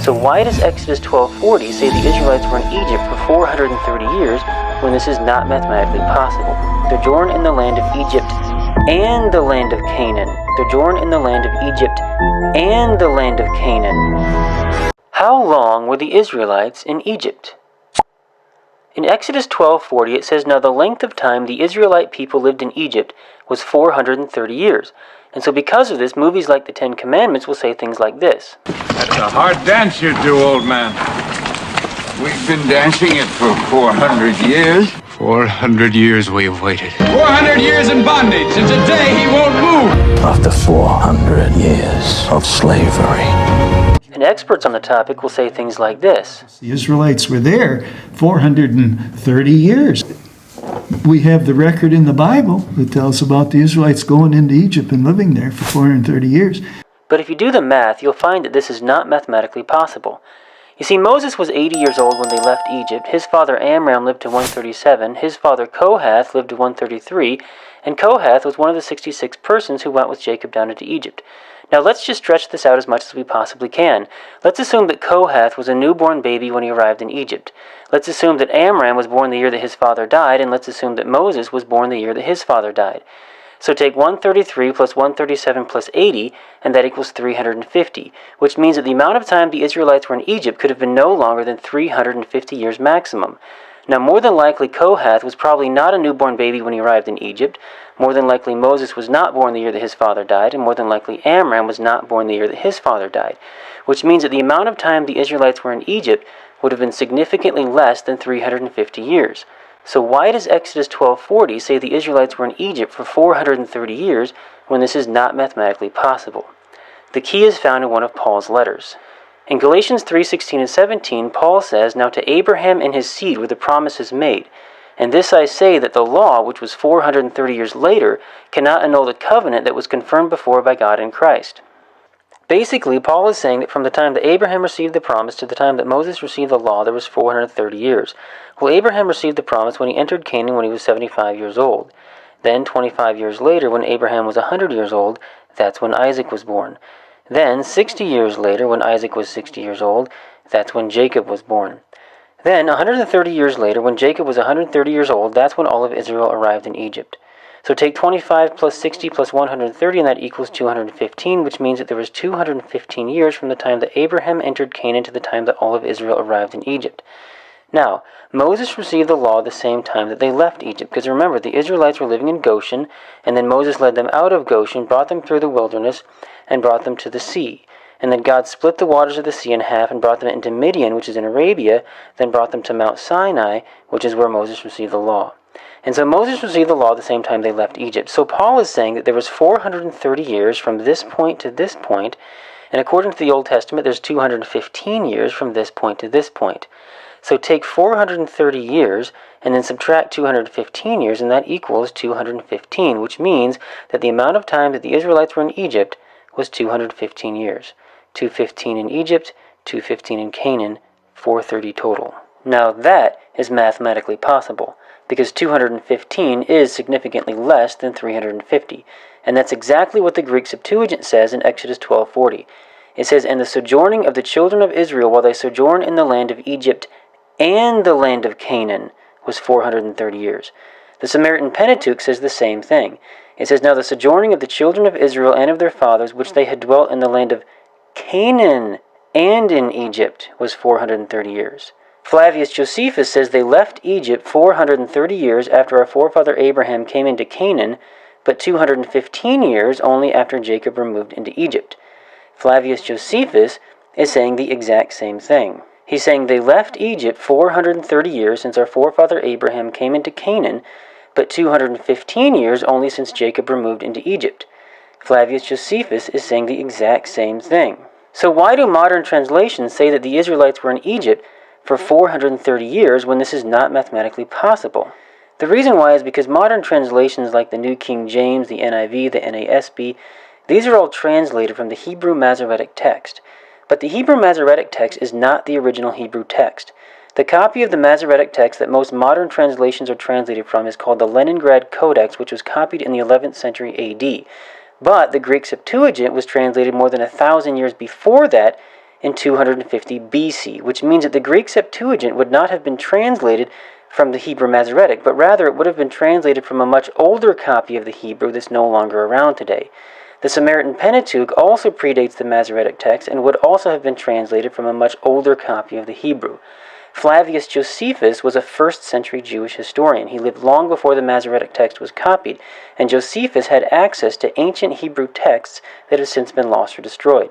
So why does Exodus 12:40 say the Israelites were in Egypt for 430 years when this is not mathematically possible? Sojourn in the land of Egypt and the land of Canaan. Sojourn in the land of Egypt and the land of Canaan. How long were the Israelites in Egypt? In Exodus 12:40 it says, "Now the length of time the Israelite people lived in Egypt was 430 years. And so because of this, movies like the Ten Commandments will say things like this. That's a hard dance you do, old man. We've been dancing it for 400 years. 400 years we have waited. 400 years in bondage, and today he won't move. After 400 years of slavery. And experts on the topic will say things like this. The Israelites were there 430 years. We have the record in the Bible that tells about the Israelites going into Egypt and living there for 430 years. But if you do the math, you'll find that this is not mathematically possible. You see, Moses was 80 years old when they left Egypt, his father Amram lived to 137, his father Kohath lived to 133, and Kohath was one of the 66 persons who went with Jacob down into Egypt. Now let's just stretch this out as much as we possibly can. Let's assume that Kohath was a newborn baby when he arrived in Egypt. Let's assume that Amram was born the year that his father died, and let's assume that Moses was born the year that his father died. So take 133 plus 137 plus 80, and that equals 350, which means that the amount of time the Israelites were in Egypt could have been no longer than 350 years maximum. Now, more than likely, Kohath was probably not a newborn baby when he arrived in Egypt. More than likely, Moses was not born the year that his father died, and more than likely, Amram was not born the year that his father died, which means that the amount of time the Israelites were in Egypt would have been significantly less than 350 years. So why does Exodus 12:40 say the Israelites were in Egypt for 430 years when this is not mathematically possible? The key is found in one of Paul's letters. In Galatians 3:16 and 17, Paul says, "Now to Abraham and his seed were the promises made. And this I say, that the law, which was 430 years later, cannot annul the covenant that was confirmed before by God in Christ." Basically, Paul is saying that from the time that Abraham received the promise to the time that Moses received the law, there was 430 years. Well, Abraham received the promise when he entered Canaan when he was 75 years old. Then, 25 years later, when Abraham was 100 years old, that's when Isaac was born. Then, 60 years later, when Isaac was 60 years old, that's when Jacob was born. Then, 130 years later, when Jacob was 130 years old, that's when all of Israel arrived in Egypt. So take 25 plus 60 plus 130, and that equals 215, which means that there was 215 years from the time that Abraham entered Canaan to the time that all of Israel arrived in Egypt. Now, Moses received the law the same time that they left Egypt, because remember, the Israelites were living in Goshen, and then Moses led them out of Goshen, brought them through the wilderness, and brought them to the sea. And then God split the waters of the sea in half and brought them into Midian, which is in Arabia, then brought them to Mount Sinai, which is where Moses received the law. And so Moses received the law the same time they left Egypt. So Paul is saying that there was 430 years from this point to this point, and according to the Old Testament, there's 215 years from this point to this point. So take 430 years and then subtract 215 years, and that equals 215, which means that the amount of time that the Israelites were in Egypt was 215 years. 215 in Egypt, 215 in Canaan, 430 total. Now that is mathematically possible, because 215 is significantly less than 350. And that's exactly what the Greek Septuagint says in Exodus 12:40. It says, "And the sojourning of the children of Israel while they sojourn in the land of Egypt and the land of Canaan was 430 years. The Samaritan Pentateuch says the same thing. It says, "Now the sojourning of the children of Israel and of their fathers, which they had dwelt in the land of Canaan and in Egypt, was 430 years. Flavius Josephus says they left Egypt 430 years after our forefather Abraham came into Canaan, but 215 years only after Jacob removed into Egypt. Flavius Josephus is saying the exact same thing. He's saying they left Egypt 430 years since our forefather Abraham came into Canaan, but 215 years only since Jacob removed into Egypt. Flavius Josephus is saying the exact same thing. So why do modern translations say that the Israelites were in Egypt for 430 years when this is not mathematically possible? The reason why is because modern translations like the New King James, the NIV, the NASB, these are all translated from the Hebrew Masoretic text. But the Hebrew Masoretic text is not the original Hebrew text. The copy of the Masoretic text that most modern translations are translated from is called the Leningrad Codex, which was copied in the 11th century AD. But the Greek Septuagint was translated more than 1,000 years before that in 250 BC, which means that the Greek Septuagint would not have been translated from the Hebrew Masoretic, but rather it would have been translated from a much older copy of the Hebrew that's no longer around today. The Samaritan Pentateuch also predates the Masoretic text and would also have been translated from a much older copy of the Hebrew. Flavius Josephus was a 1st century Jewish historian. He lived long before the Masoretic text was copied, and Josephus had access to ancient Hebrew texts that have since been lost or destroyed.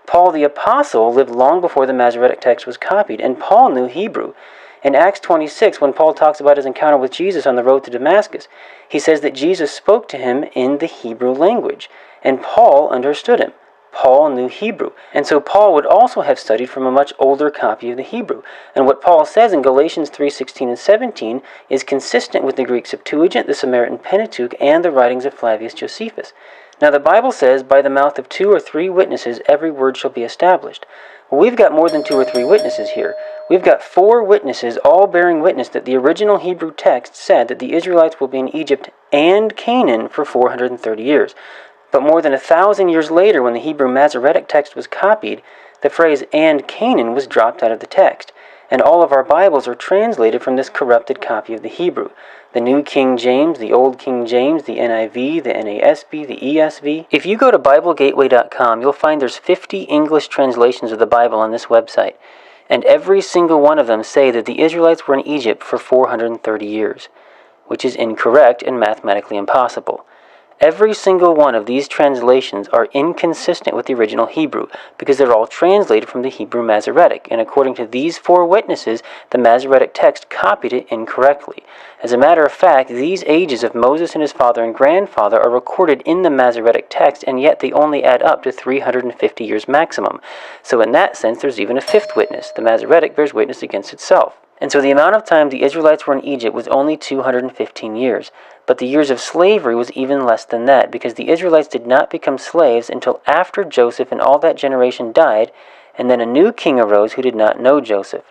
Paul the Apostle lived long before the Masoretic text was copied, and Paul knew Hebrew. In Acts 26, when Paul talks about his encounter with Jesus on the road to Damascus, he says that Jesus spoke to him in the Hebrew language, and Paul understood him. Paul knew Hebrew, and so Paul would also have studied from a much older copy of the Hebrew. And what Paul says in Galatians 3:16 and 17 is consistent with the Greek Septuagint, the Samaritan Pentateuch, and the writings of Flavius Josephus. Now the Bible says, by the mouth of 2 or 3 witnesses every word shall be established. Well, we've got more than 2 or 3 witnesses here. We've got 4 witnesses all bearing witness that the original Hebrew text said that the Israelites will be in Egypt and Canaan for 430 years. But more than 1,000 years later, when the Hebrew Masoretic text was copied, the phrase "and Canaan" was dropped out of the text, and all of our Bibles are translated from this corrupted copy of the Hebrew. The New King James, the Old King James, the NIV, the NASB, the ESV. If you go to BibleGateway.com, you'll find there's 50 English translations of the Bible on this website, and every single one of them say that the Israelites were in Egypt for 430 years, which is incorrect and mathematically impossible. Every single one of these translations are inconsistent with the original Hebrew because they're all translated from the Hebrew Masoretic, and according to these 4 witnesses, the Masoretic text copied it incorrectly. As a matter of fact, these ages of Moses and his father and grandfather are recorded in the Masoretic text, and yet they only add up to 350 years maximum. So in that sense, there's even a 5th witness. The Masoretic bears witness against itself. And so the amount of time the Israelites were in Egypt was only 215 years. But the years of slavery was even less than that, because the Israelites did not become slaves until after Joseph and all that generation died, and then a new king arose who did not know Joseph.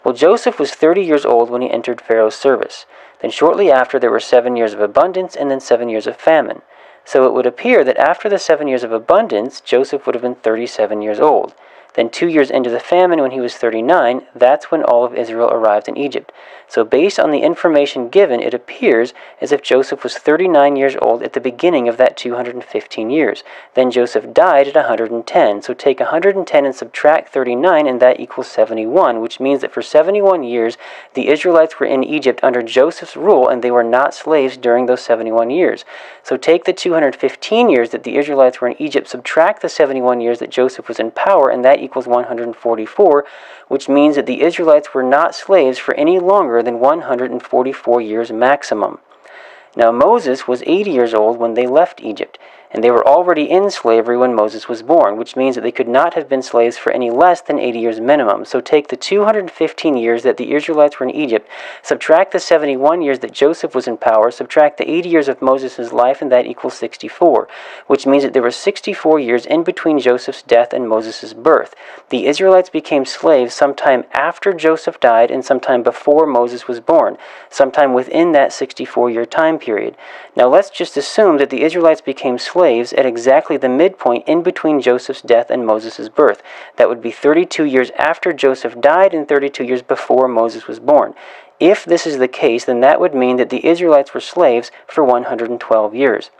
Well, Joseph was 30 years old when he entered Pharaoh's service. Then shortly after there were 7 years of abundance and then 7 years of famine. So it would appear that after the 7 years of abundance, Joseph would have been 37 years old. Then 2 years into the famine, when he was 39, that's when all of Israel arrived in Egypt. So based on the information given, it appears as if Joseph was 39 years old at the beginning of that 215 years. Then Joseph died at 110. So take 110 and subtract 39, and that equals 71, which means that for 71 years, the Israelites were in Egypt under Joseph's rule, and they were not slaves during those 71 years. So take the 215 years that the Israelites were in Egypt, subtract the 71 years that Joseph was in power, and that equals 144, which means that the Israelites were not slaves for any longer than 144 years maximum. Now Moses was 80 years old when they left Egypt, and they were already in slavery when Moses was born, which means that they could not have been slaves for any less than 80 years minimum. So take the 215 years that the Israelites were in Egypt, subtract the 71 years that Joseph was in power, subtract the 80 years of Moses' life, and that equals 64, which means that there were 64 years in between Joseph's death and Moses' birth. The Israelites became slaves sometime after Joseph died and sometime before Moses was born, sometime within that 64-year time period. Now let's just assume that the Israelites became slaves at exactly the midpoint in between Joseph's death and Moses' birth. That would be 32 years after Joseph died and 32 years before Moses was born. If this is the case, then that would mean that the Israelites were slaves for 112 years.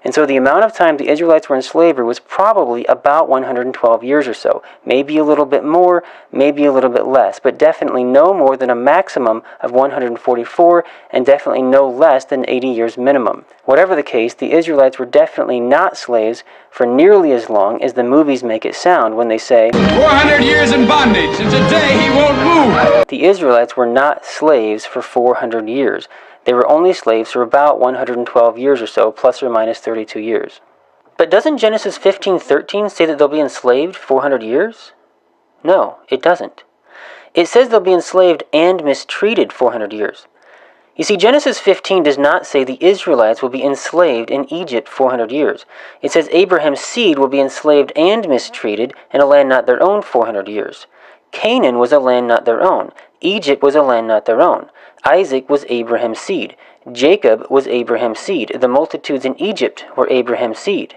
And so the amount of time the Israelites were in slavery was probably about 112 years or so. Maybe a little bit more, maybe a little bit less, but definitely no more than a maximum of 144, and definitely no less than 80 years minimum. Whatever the case, the Israelites were definitely not slaves for nearly as long as the movies make it sound when they say, 400 years in bondage, and today he won't move. The Israelites were not slaves for 400 years. They were only slaves for about 112 years or so, plus or minus 32 years. But doesn't Genesis 15:13 say that they'll be enslaved 400 years? No, it doesn't. It says they'll be enslaved and mistreated 400 years. You see, Genesis 15 does not say the Israelites will be enslaved in Egypt 400 years. It says Abraham's seed will be enslaved and mistreated in a land not their own 400 years. Canaan was a land not their own. Egypt was a land not their own. Isaac was Abraham's seed. Jacob was Abraham's seed. The multitudes in Egypt were Abraham's seed.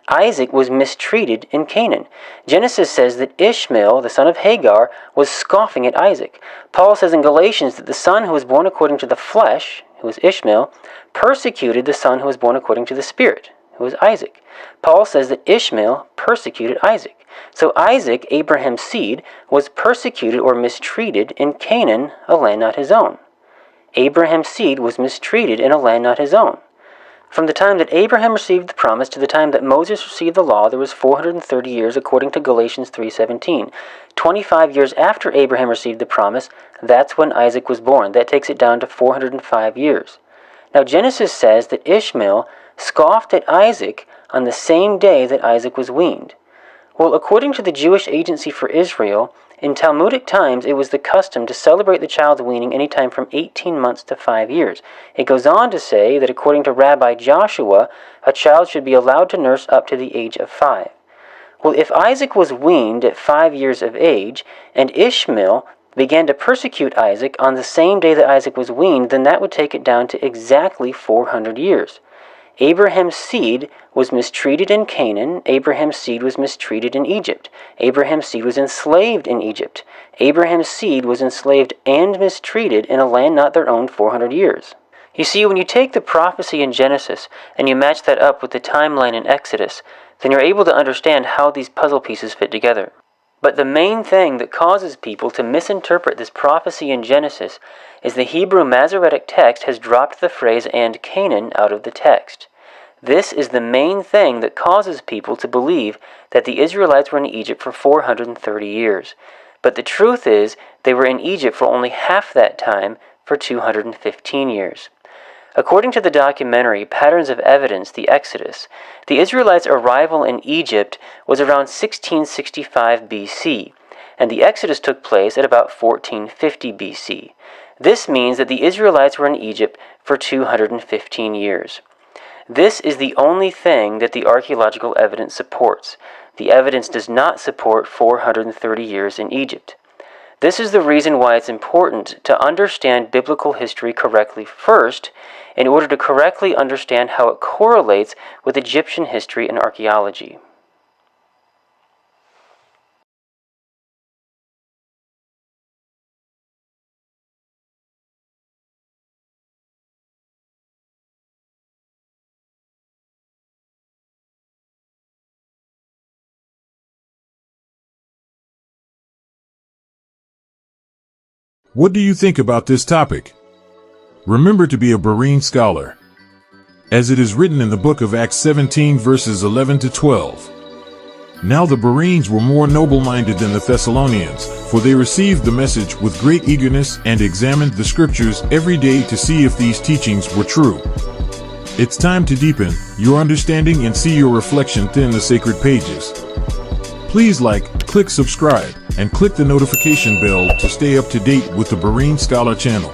Isaac was mistreated in Canaan. Genesis says that Ishmael, the son of Hagar, was scoffing at Isaac. Paul says in Galatians that the son who was born according to the flesh, who was Ishmael, persecuted the son who was born according to the Spirit, who was Isaac. Paul says that Ishmael persecuted Isaac. So Isaac, Abraham's seed, was persecuted or mistreated in Canaan, a land not his own. Abraham's seed was mistreated in a land not his own. From the time that Abraham received the promise to the time that Moses received the law, there was 430 years according to Galatians 3:17. 25 years after Abraham received the promise, that's when Isaac was born. That takes it down to 405 years. Now Genesis says that Ishmael scoffed at Isaac on the same day that Isaac was weaned. Well, according to the Jewish Agency for Israel, in Talmudic times, it was the custom to celebrate the child's weaning anytime from 18 months to 5 years. It goes on to say that according to Rabbi Joshua, a child should be allowed to nurse up to the age of 5. Well, if Isaac was weaned at 5 years of age, and Ishmael began to persecute Isaac on the same day that Isaac was weaned, then that would take it down to exactly 400 years. Abraham's seed was mistreated in Canaan. Abraham's seed was mistreated in Egypt. Abraham's seed was enslaved in Egypt. Abraham's seed was enslaved and mistreated in a land not their own 400 years. You see, when you take the prophecy in Genesis and you match that up with the timeline in Exodus, then you're able to understand how these puzzle pieces fit together. But the main thing that causes people to misinterpret this prophecy in Genesis is the Hebrew Masoretic text has dropped the phrase "and Canaan" out of the text. This is the main thing that causes people to believe that the Israelites were in Egypt for 430 years. But the truth is, they were in Egypt for only half that time, for 215 years. According to the documentary Patterns of Evidence, The Exodus, the Israelites' arrival in Egypt was around 1665 BC, and the Exodus took place at about 1450 BC. This means that the Israelites were in Egypt for 215 years. This is the only thing that the archaeological evidence supports. The evidence does not support 430 years in Egypt. This is the reason why it's important to understand biblical history correctly first, in order to correctly understand how it correlates with Egyptian history and archaeology. What do you think about this topic? Remember to be a Berean scholar, as it is written in the book of Acts 17 verses 11 to 12. Now the Bereans were more noble-minded than the Thessalonians, for they received the message with great eagerness and examined the scriptures every day to see if these teachings were true. It's time to deepen your understanding and see your reflection within the sacred pages. Please click subscribe, and click the notification bell to stay up to date with the Berean Scholar channel.